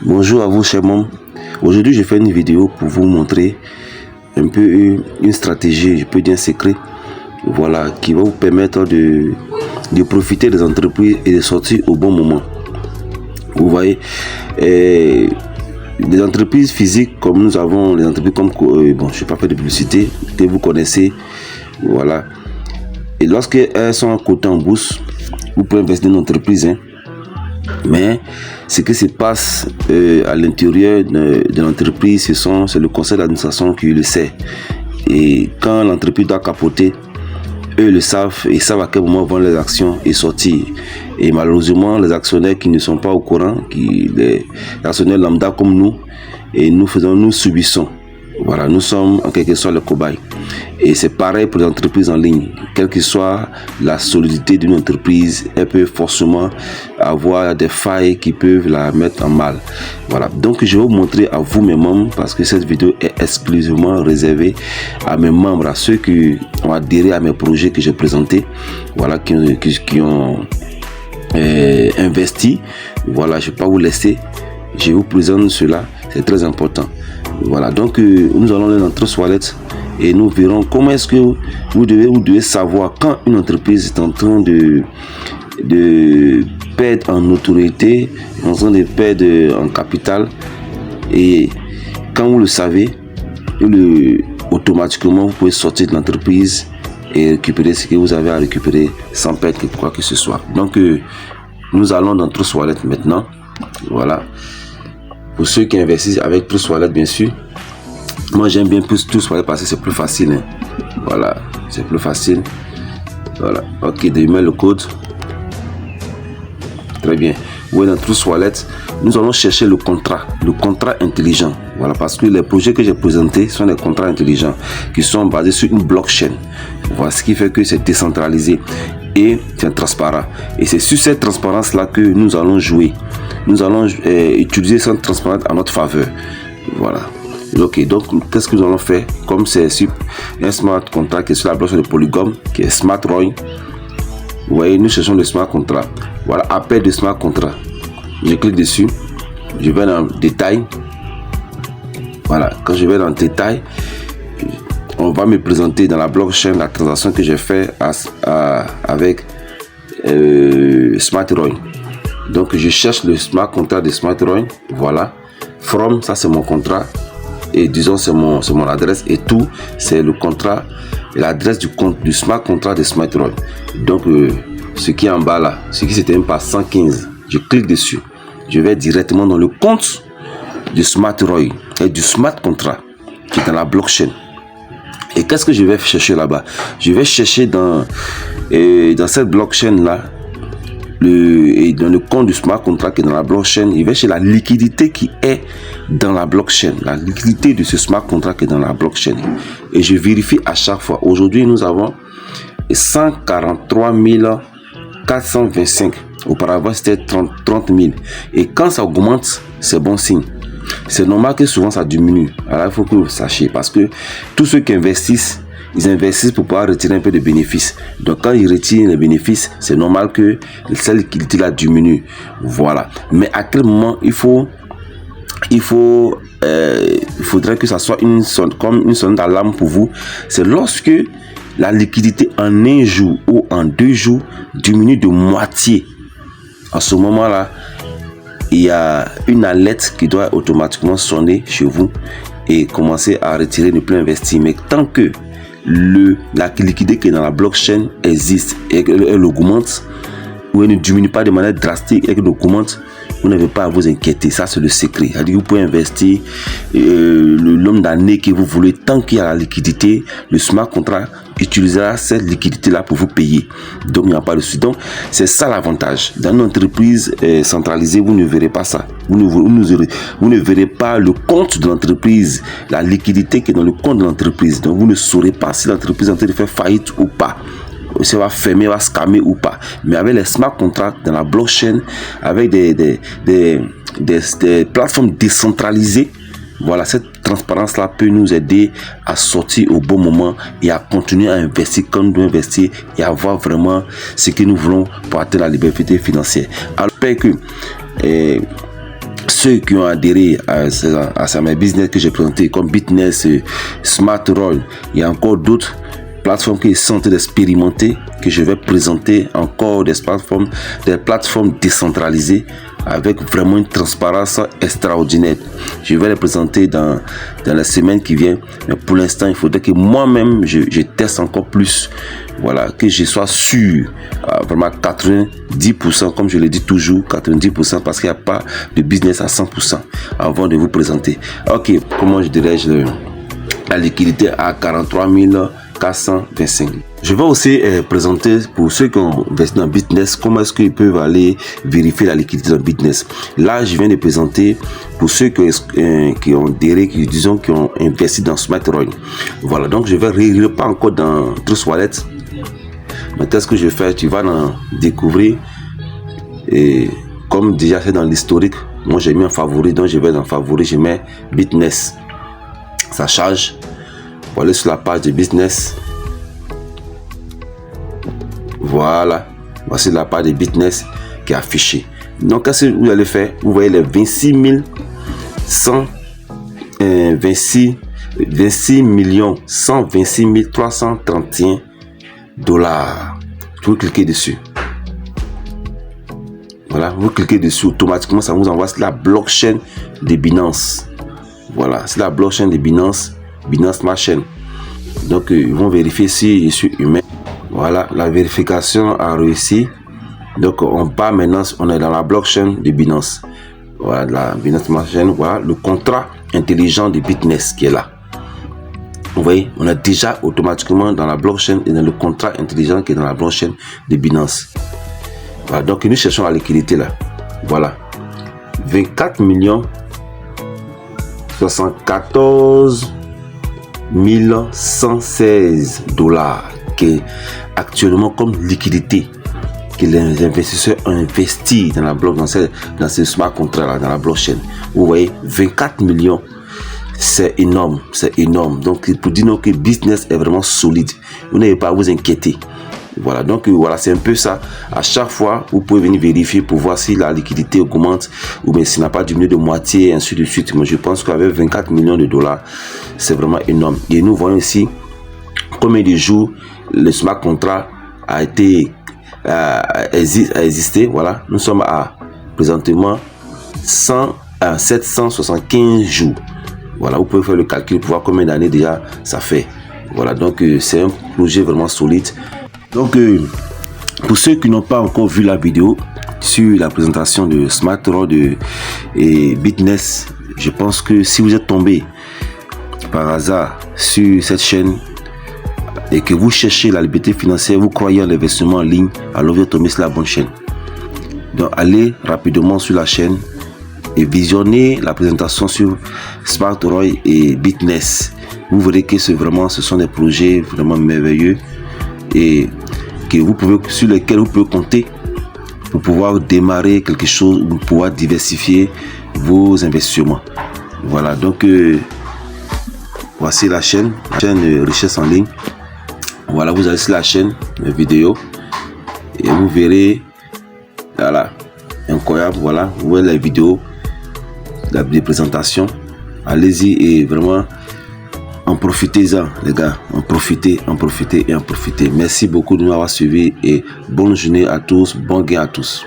Bonjour à vous chers membres. Aujourd'hui je fais une vidéo pour vous montrer un peu une stratégie, je peux dire un secret, voilà, qui va vous permettre de profiter des entreprises et de sortir au bon moment. Vous voyez, des entreprises physiques comme nous avons, les entreprises comme, bon, je ne vais pas faire de publicité, que vous connaissez, voilà. Et lorsqu'elles sont cotées en bourse, vous pouvez investir dans une entreprise, hein. Mais ce qui se passe à l'intérieur de l'entreprise, c'est le conseil d'administration qui le sait. Et quand l'entreprise doit capoter, eux le savent et savent à quel moment vendre les actions et sortir. Et malheureusement, les actionnaires qui ne sont pas au courant, les actionnaires lambda comme nous, et nous subissons. Voilà, nous sommes en quelque sorte les cobayes. Et c'est pareil pour les entreprises en ligne. Quelle que soit la solidité d'une entreprise, elle peut forcément avoir des failles qui peuvent la mettre en mal. Voilà, donc je vais vous montrer à vous mes membres, parce que cette vidéo est exclusivement réservée à mes membres, à ceux qui ont adhéré à mes projets que j'ai présentés, voilà, qui ont investi. Voilà, je ne vais pas vous laisser, je vous présente cela, c'est très important. Voilà, donc nous allons aller dans Trustwallet et nous verrons comment est-ce que vous devez savoir quand une entreprise est en train de perdre en autorité, en train de perdre en capital. Et quand vous le savez, automatiquement vous pouvez sortir de l'entreprise et récupérer ce que vous avez à récupérer sans perdre quoi que ce soit. Donc nous allons dans Trustwallet maintenant. Voilà. Pour ceux qui investissent avec Trustwallet, bien sûr. Moi, j'aime bien plus Trustwallet parce que c'est plus facile, hein. Voilà, c'est plus facile. Voilà, ok, de mettre le code. Très bien. Oui, dans Trustwallet, nous allons chercher le contrat intelligent. Voilà, parce que les projets que j'ai présentés sont des contrats intelligents qui sont basés sur une blockchain. Voilà, ce qui fait que c'est décentralisé et c'est transparent. Et c'est sur cette transparence-là que nous allons jouer. Nous allons utiliser cette transparence à notre faveur. Voilà. Ok, donc qu'est-ce que nous allons faire? Comme c'est sur un smart contract qui est sur la blockchain de Polygon, qui est Smart Roy. Vous voyez, nous cherchons le smart contract. Voilà, appel de smart contract. Je clique dessus. Je vais dans détail. Voilà, quand je vais dans détail, on va me présenter dans la blockchain la transaction que j'ai fait avec Smart Roy. Donc je cherche le smart contract de Smart Roy. Voilà. From, ça c'est mon contrat. Et disons c'est mon adresse. Et tout, c'est le contrat et l'adresse du smart contract de Smart Roy. Donc ce qui est en bas là, ce qui se termine par 115, je clique dessus. Je vais directement dans le compte du Smart Roy et du smart contract qui est dans la blockchain. Et qu'est-ce que je vais chercher là-bas? Je vais chercher dans cette blockchain là. Et dans le compte du smart contract qui est dans la blockchain, il va chercher la liquidité qui est dans la blockchain, la liquidité de ce smart contract qui est dans la blockchain. Et je vérifie à chaque fois. Aujourd'hui, nous avons 143 425. Auparavant, c'était 30 000. Et quand ça augmente, c'est bon signe. C'est normal que souvent ça diminue. Alors il faut que vous sachiez, parce que tous ceux qui investissent, ils investissent pour pouvoir retirer un peu de bénéfices. Donc quand ils retirent les bénéfices, c'est normal que cette liquidité là diminue. Voilà. Mais à quel moment il faudrait que ça soit comme une sonde d'alarme pour vous. C'est lorsque la liquidité en un jour ou en 2 jours diminue de moitié. À ce moment là, il y a une alerte qui doit automatiquement sonner chez vous et commencer à retirer, ne plus investir. Mais tant que la liquidité qui est dans la blockchain existe et qu'elle augmente, ou elle ne diminue pas de manière drastique et qu'elle augmente, vous n'avez pas à vous inquiéter. Ça, c'est le secret. C'est-à-dire que vous pouvez investir le nombre d'années que vous voulez. Tant qu'il y a la liquidité, le smart contract utilisera cette liquidité-là pour vous payer. Donc, il n'y a pas de souci. Donc, c'est ça l'avantage. Dans une entreprise centralisée, vous ne verrez pas ça. Vous ne verrez pas le compte de l'entreprise, la liquidité qui est dans le compte de l'entreprise. Donc, vous ne saurez pas si l'entreprise est en train de faire faillite ou pas. Si elle va fermer, va scammer ou pas. Mais avec les smart contracts dans la blockchain, avec des plateformes décentralisées, voilà, cette transparence-là peut nous aider à sortir au bon moment et à continuer à investir comme nous devons investir et à avoir vraiment ce que nous voulons pour atteindre la liberté financière. Alors, j'espère que ceux qui ont adhéré à mes business que j'ai présenté comme Bitness, SmartRoll, il y a encore d'autres plateformes qui sont en train d'expérimenter, que je vais présenter encore des plateformes décentralisées avec vraiment une transparence extraordinaire. Je vais les présenter dans la semaine qui vient, mais pour l'instant il faudrait que moi-même je teste encore plus, voilà, que je sois sûr vraiment 90%, comme je le dis toujours, 90%, parce qu'il n'y a pas de business à 100% avant de vous présenter. Ok, comment je dirais-je, la liquidité à 43 425. Je vais aussi présenter pour ceux qui ont investi dans Bitness comment est-ce qu'ils peuvent aller vérifier la liquidité dans Bitness. Là, je viens de présenter pour ceux qui ont adhéré, qui ont investi dans SmartRoll. Voilà, donc je vais réécrire pas encore dans Trust Wallet. Mais qu'est-ce que je fais? Tu vas en découvrir. Et comme déjà c'est dans l'historique, moi j'ai mis en favori, donc je vais dans favori, je mets Bitness. Ça charge. Voilà, sur la page de Bitness. Voilà, voici la page de Bitness qui est affichée. Donc, qu'est-ce que vous allez faire? Vous voyez les 26 126 331 dollars. Vous cliquez dessus. Voilà, vous cliquez dessus, automatiquement ça vous envoie sur la blockchain de Binance. Voilà, c'est la blockchain de Binance Smart Chain. Donc ils vont vérifier si je suis humain. Voilà, la vérification a réussi. Donc on part maintenant, on est dans la blockchain de Binance. Voilà, la Binance Smart Chain. Voilà le contrat intelligent de Bitness qui est là. Vous voyez, on est déjà automatiquement dans la blockchain et dans le contrat intelligent qui est dans la blockchain de Binance. Voilà, donc nous cherchons la liquidité là. Voilà, 24 74 116 dollars qui est actuellement comme liquidité que les investisseurs ont investi dans la blockchain, dans ce smart contract là, dans la blockchain. Vous voyez, 24 millions, c'est énorme, c'est énorme. Donc pour dire que Bitness est vraiment solide, vous n'avez pas à vous inquiéter. Voilà, donc voilà, c'est un peu ça. À chaque fois, vous pouvez venir vérifier pour voir si la liquidité augmente ou bien s'il n'a pas diminué de moitié, ainsi de suite. Moi, je pense qu'avec 24 millions de dollars, c'est vraiment énorme. Et nous voyons ici combien de jours le smart contract a existé. Voilà, nous sommes à présentement 775 jours. Voilà, vous pouvez faire le calcul pour voir combien d'années déjà ça fait. Voilà, donc c'est un projet vraiment solide. Donc pour ceux qui n'ont pas encore vu la vidéo sur la présentation de SmartRoll et Bitness, je pense que si vous êtes tombé par hasard sur cette chaîne et que vous cherchez la liberté financière, vous croyez en l'investissement en ligne, alors vous êtes tombé sur la bonne chaîne. Donc allez rapidement sur la chaîne et visionnez la présentation sur SmartRoll et Bitness. Vous verrez que ce sont des projets vraiment merveilleux et que sur lesquels vous pouvez compter pour pouvoir démarrer quelque chose ou pour pouvoir diversifier vos investissements. Voilà, donc voici la chaîne Richesse en ligne. Voilà, vous allez sur la chaîne vidéo et vous verrez, voilà, incroyable. Voilà, vous voyez la vidéo, les présentations. Allez-y et vraiment en profitez-en, les gars. En profitez. Merci beaucoup de nous avoir suivis et bonne journée à tous, bon gain à tous.